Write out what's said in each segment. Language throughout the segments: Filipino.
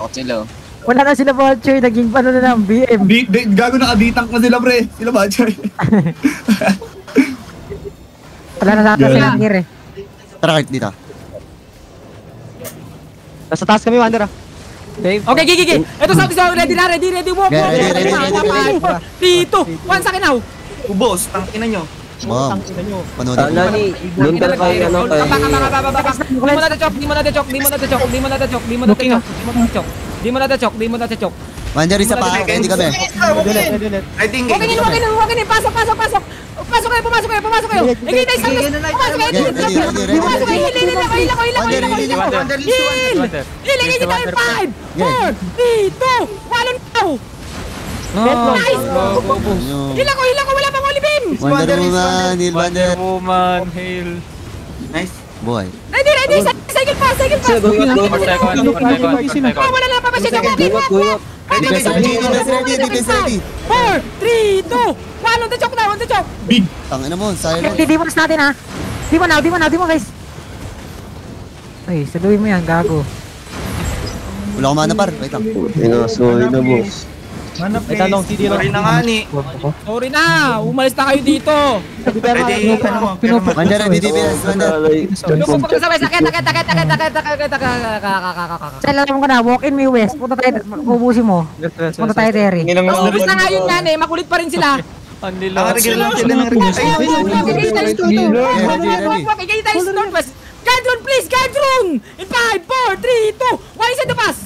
Takot sila. Wala na sila Vulture, naging paano na lang, BM. Gago nakabitang pa sila pre. Sila ba, Chay? Wala na sa sila gear eh. Tara kahit dito. Nasa taas kami, Wander ah. Okay, gigi. Ito South is ready na, ready. Walk. Ready. 3, 2, 1, sa akin now. Ubos, tangina nyo. Mom. Panoodin ko. Nani, doon ka kayo, ano, kay... Di mo na chok. Wander, isa pa. Hindi kami. I think... Huwag in. Pasok kayo. Igay tayo sa pumasok kayo. Pumasok kayo. Hila ko. Hila tayo. 5, 4, 3, 2, 1 now. Nice! Hila ko. Wala pang Holy Beam. Wonder Woman, Hill Wander. Woman, hail. Nice. Boy. Ready. Cycle pass. Wala na papasya. Walk. Defense ready. 4, 3, 2, 1 on the choke. Big. Tangina mo, silent. Di-demons natin ha. Di mo guys. Ay, saluhin mo yan, gago. Wala akong mana par. Wait lang. Sorry na, boss. May tanong, CD lang. Sorry na nga ni. Sorry na, umalis na kayo dito. Ready, Wander, ready defense. Wander. Lupok sabay, sakit. Sa alam ko na, walk in may west. Punta tayo, ubusin mo. Punta tayo, Terry. Ubus na nga yun yan eh, makulit pa rin sila. Nakaregil lang sila ng regil. Igay tayo sa northwest. Gadron, please, Gadron! In 5, 4, 3, 2, 1 is in the pass.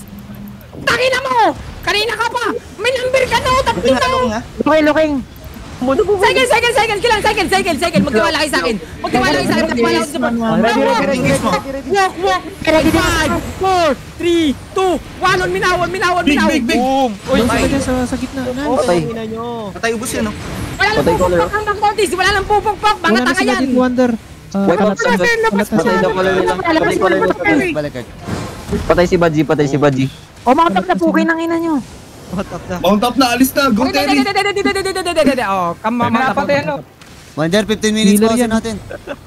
Takina mo! Kanina ka pa! May number ka no! Tatlong ka! Looking. Cycle! Magtiwala kayo sa akin! Magtiwala kayo sa akin! Walk! 5, 4, 3, 2, 1 on minaw! Big. Boom! Uy, Sa gitna. Patay ubos yan, no? Wala nang pupukpok ang Bangkontis! Wala nang pupukpok! Mga tanga yan! Wander. Patay si Badji. O mga tag na pukay ng ina nyo. Mount up na, alis na. Go, Terry. Oh, kamapatay ano? Wander, 15 minutes pa kasi natin.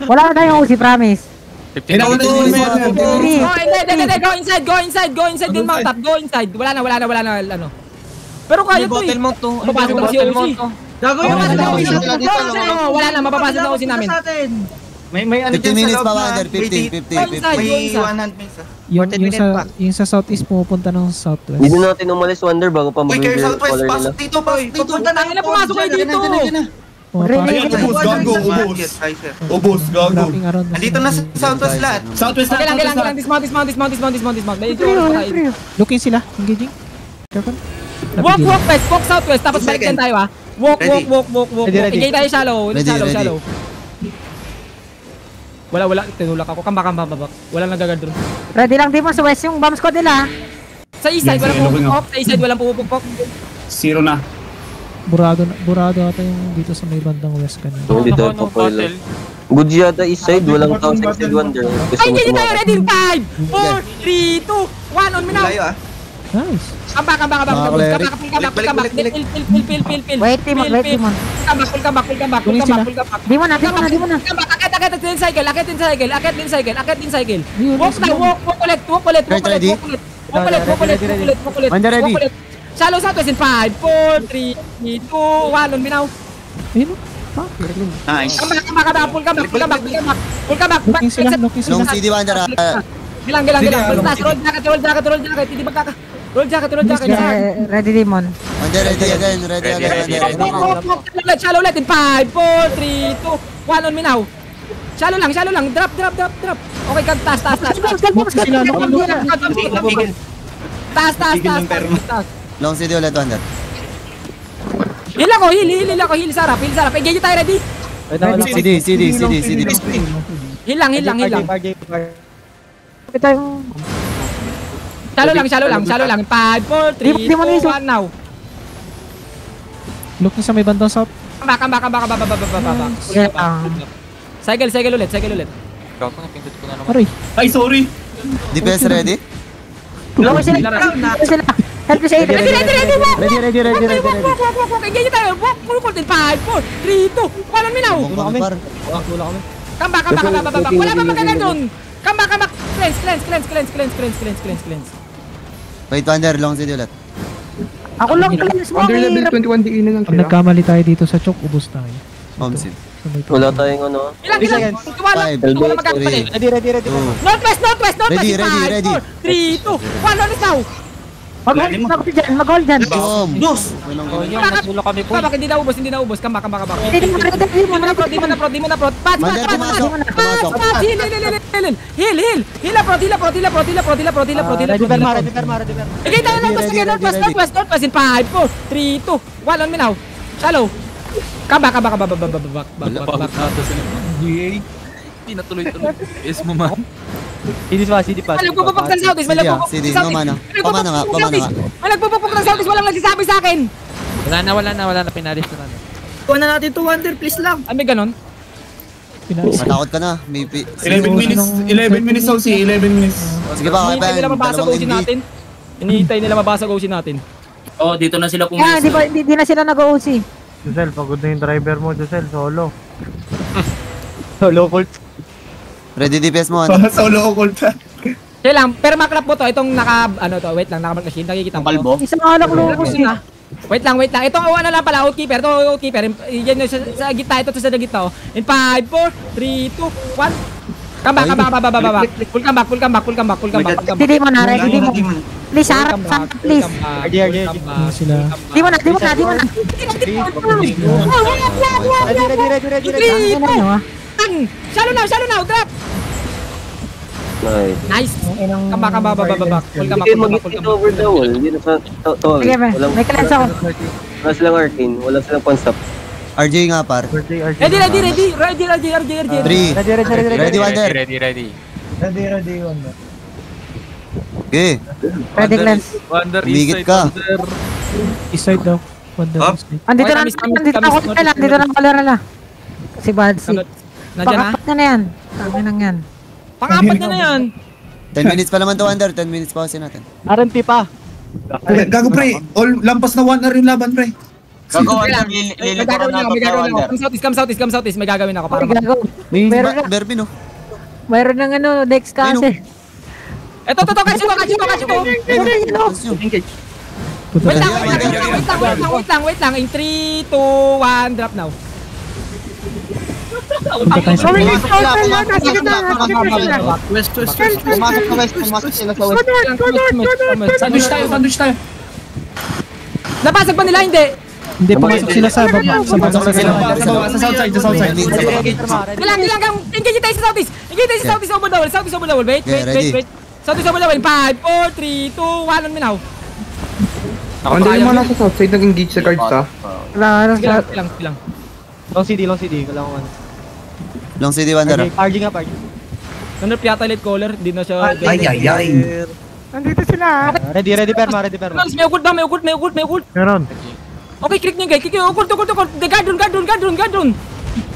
Wala na yung OC, promise. 15 Inauna minutes. yung mga. Go inside, din mount up, go inside. Wala na, ano. Pero kaya to eh. Mapapasok na si OC. Wala na, mapapasok na OC namin. May ano 15 minutes pa, Wander. 15. May 100 minutes. Yung sa southeast pupunta ng southwest. Hindi natin umalis, Wander, bago pa Uy, mag-reveal Southwest, color pasok nila. dito. Punta na. Pumasok kayo dito. Ayun, ubos, gago, ubos, gago. Andito na sa Southwest lahat. Southwest na. Kailangan, dismount. Medyo Looking sila, engaging. Careful. Walk west, walk southwest, tapos balikan tayo ha. Walk. Igay tayo shallow. Wala, tinulak ako. Kambak. Wala nagagad doon. Ready lang din mo sa west yung bomb squad nila. Sa east side, walang pupukpok. Sa east side, walang pupukpok. 0 na. Burado ata yung dito sa may bandang west kanina. Hindi tayo popular. Good yata east side, walang tao sa side, Wander. Ay, hindi tayo ready. 5, 4, 3, 2, 1 on me now. Layo ah. Nice. Kambak. Pil. Wait, Timon. Kambak. Di mo na. Kambak, akit din cycle. Walk ulit. Wander, ready. Shallow southwest in 5, 4, 3, 2, 1 on me now. Ayun o. Nice. Kambak. Pull kambak. Looking sila. Long CD, Wander. Gilang. Roll jacket. Hindi magkaka. Roll jacket. Ready, Demon. Wander, ready again. Wander. Shallow ulit in 5, 4, 3, 2, 1 on me now. Shallow lang. Drop. Okay, taas. Taas. Long CD ulit, Wander. Heal ako, sarap. Engage tayo, ready? CD. Heal lang. Ito yung... Shallow lang. 5, 4, 3, 2, 1 now. Looking sa may bandang south. Kambak. Cycle ulit. Gago na, pindot ko na naman. Aray. Ay, sorry. Defense ready? Lower sila. Help us, Aiden. Ready. Walk. Engage tayo. Walk. 5, 4, 3, 2, 1 on me now. Kambak. Wala pa magagandun. Kambak. Cleanse. Wait, Wander, long CD ulit. Ako lang cleanse mo. Under level 21 di na lang Pag sila. nagkamali tayo dito sa choke, ubos tayo. Home seed. So, may Wala tayong ano. Ilang, ilang. Tiwala. Five, Wala magkakapali. Ready. Northwest, northwest, northwest. Ready, ready, ready. 3, 2, 1, on is now. Mag-hold na ako dyan, mag-hold dyan. Boom! Dos! Oh, yung nasulo kami po. Bakit hindi na ubos, hindi na ubos. Kamba. Hindi mo na, Di mo na prod. Pats. Wander, pumasok. Heal. Hila prod. Ready, Perma. Igay tayo ng basta northwest in 5, 4, 3, 2, 1 on me now. Shallow. Kamba. Wala pa ako nato sila. Hindi na tuloy-tuloy. Yes mo man. CD pa. May nagpupupok ng Southeast. CD, pamana nga. May nagpupupok ng Southeast. Walang nagsasabi sa akin. Wala na. Pinalis na. Kuha na natin 2 Wander, please lang. Ay, may ganon. pinalis. Matakot ka na. May 11 minutes daw si 11 minutes. Sige ba, Hinihintay nila mabasa dalawang gosin engage. natin. Hinihintay nila mabasa gosin natin. Oh, dito na sila Kaya, di na sila nag-OC. Josel, pagod na yung driver mo, Josel, solo. Solo Colt. Ready DPS mo, ano? Solo ko kulta. Kaya lang, pero maklap mo to. Itong wait lang, naka-machine. Nakikita mo to. Kalbo? Isang alak locos eh. Wait lang. Itong ano lang pala, outkeeper. Ito, outkeeper. Yan yung sa gitna. Ito sa gitna. In 5, 4, 3, 2, 1. Come back. Full comeback. Hindi mo na, ready mo. Please, harap sa please. RG. Sila. Di mo na. Ready. Ano nyo ah? Shallow now. Drop. Nice. Nice. Come back. Full Hindi kayo mag-hit over the wall. Hindi na sa tol. Sige, may cleanse ako. Wala silang arcane. Wala silang pansap. RJ nga, par. Ready. Three. Ready, Wander. Ready. Ready, Wander. Okay. Ready cleanse. Wander Umigit ka. East side daw. Wander Up. east side. Andito na ako nila. Andito na kolera na. Si Badsy. Nandiyan na? Pang-apat na yan. Tama nang yan. Pang-apat na yan. 10 minutes pa naman to, Wander. 10 minutes pa kasi natin. RMP pa. Gago pre, lampas na 1 na rin laban pre. Gago, may gagawin ako. Come southeast. May gagawin ako para Gago. Meron na. Berbi, no? Mayroon ng ano, next kasi. Ito, catch ko. Punta Wait tayo. lang. In 3, 2, 1, drop now. Punta tayo sa West. Pumasok sila sa west. Sandwich tayo. Napasag ba nila? Hindi, pumasok sila sa baba. Sa baba sa sila. Sa southside. Kailangan. Engage tayo sa southeast. Southeast over the wall. Wait. Southeast over the wall. 5, 4, 3, 2, 1 on me now. Wander yung mga nasa southside nag-engage sa cards ha. Sige lang. Long CD. Wala akong ano. Long CD, Wander. RG nga. Nanap yata late caller. Di na siya. Ay. Nandito sila. Ready, Perma. May ugot. Meron. Okay, click niyo guys. Ugot. Gadron.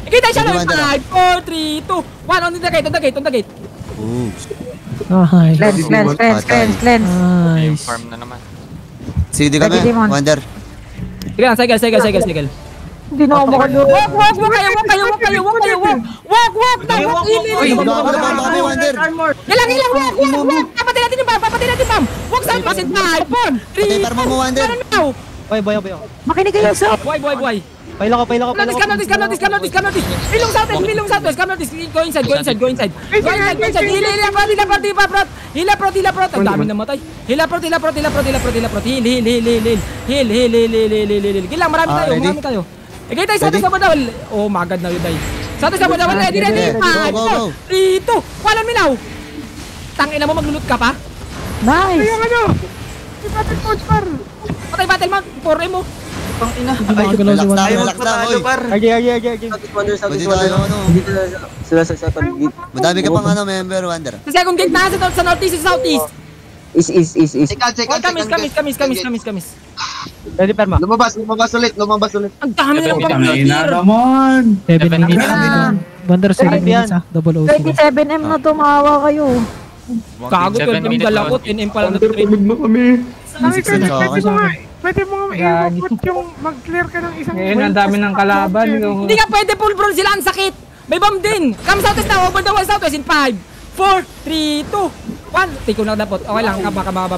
Ikita siya lang. 5, 4, 3, 2, 1 on the gate. Ooh. Ay. Cleanse. Nice. Farm na naman. CD kami, Ready, Demon. Wander. Sige lang, cycle. Hindi na ako makalo. Walk kayo. Walk. Kami, Wander. Ilang, walk. Papatay natin yung bomb. Walk sa pasit. 5, 4, 3, Patay parma mo, Wander. Boy. Makinig kayo sa. Why? Paila ko. Come notice. Pilong southwest. Come notice. Go inside. Hila prot. Ang dami namatay. Hila prot. Heal. Gilang, marami tayo. Igay tayo sa badawal. Oh, magad na yun, day. Sa badawal. Ready. 5, 4, 3, 2, 1 minaw. Tangina mo, maglulot ka pa. Nice. Patay battle man. 4 mo. Gumagalaw si Wander. Relax lang, oy. RG. Wander, Pwede tayo, ano. Sila sa second gate. Madami ka pang member, Wander. Sa second gate na sa northeast, sa southeast. Is. Kamis. Ready, Perma. Lumabas ulit. Ang dami na naman Tangina naman. 7 minutes. Wander 7 minutes ha. Double OC. 27M na tumawa kayo. Kago, 12 minutes dala ko. 10M pa lang na trip. Pagod na kami. Pwede mo nga mag-clear ka ng isang Ngayon, ang dami ng kalaban. Hindi ka pwede full brawl sila, ang sakit. May bomb din. Come southwest na, over the wall southwest in 5, 4, 3, 2, 1. Take ko na dapat. Okay lang, kaba.